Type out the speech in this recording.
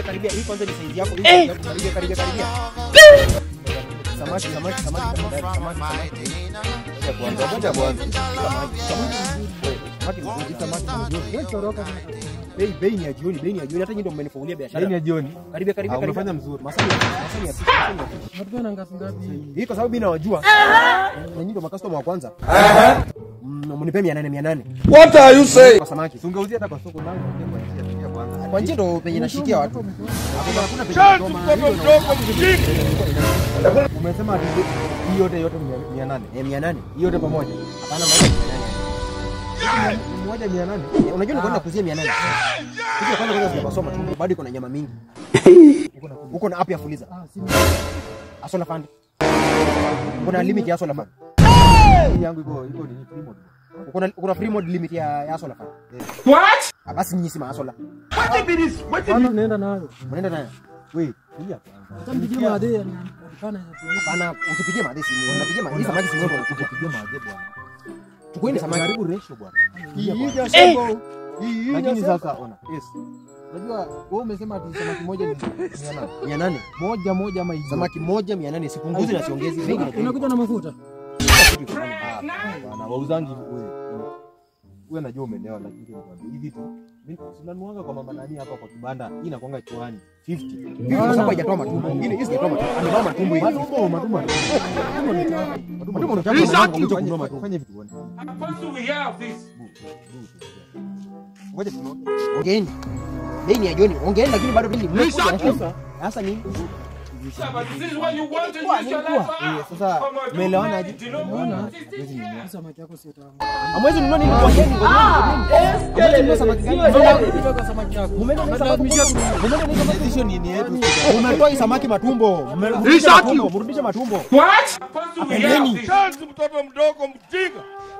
Karibia. Hii kwanza ni size yako. Karibia. Samaki. Bei ni ya jioni. Hata nyinyi ndio mmenifungulia biashara. Bei ni ya jioni. Karibia. Unafanya mzuri. Masani ya Watu wana ngapi? hii kwa sababu mimi nawajua. Na nyinyi ndio makastoma wa kwanza. Mnipe 800. What are you saying? Kwa samaki. Tungeuzia hata kwa soko langu kwanza. Kwa njia ndo penye nashikia watu. Hakuna penye Umesema hii yote 800. 800. Hii yote pamoja. Hapana Moja 800. unajua ni kwenda kuzia 800. Hiyo kwanza sijapasoma tu. Bado iko na nyama mingi. Uko na app ya Fuliza. Asola fund. Kuna limit ya Asola fund. Hii yangu iko ni free mode. Kuna free mode limit ya Asola fund. What? Basi nyinyi si Asola. What is this? Unaenda nayo. Unaenda nayo. Wewe, kuja kwanza. Mpigie madhe kana Bana usipigie madhe simu. Unapigia madhe samaki simu ndio Ukipigia madhe bwana. Chukueni samaki. Karibu ratio bwana. Hii Lakini sasa ona. Yes. Unajua wewe umesema ati samaki moja ni 800. moja ama hizo. Samaki moja 800 sipunguzi na siongezi. unakuja na mafuta. Bwana wauzangi wewe najua umeelewa, lakini hivi tu mimi sinanuanga kwa mama nani hapa kwa kibanda. Hii inakuanga chwani 50. Kwa sababu haijatoa matumbo. Ile hizi haijatoa matumbo. Anatoa matumbo hivi. Matumbo Matumbo. fanya vitu bwana. How do we have this? Ngoja tuone. Ongeeni. Bei ni ya jioni. Ongeeni lakini bado mimi nimekuja. Sasa nini? Sir, but this is what you want to use your life for. Sasa umeelewana aje? Unaona? Samaki yako sio tamu. Amwezi nunua nini kwa yeni? Ngojeni samaki gani? Kutoka samaki yako. Mumeenda yetu. Umetoa samaki matumbo. Mrudishe matumbo. What? How do we have this? Mtoto mdogo mjinga.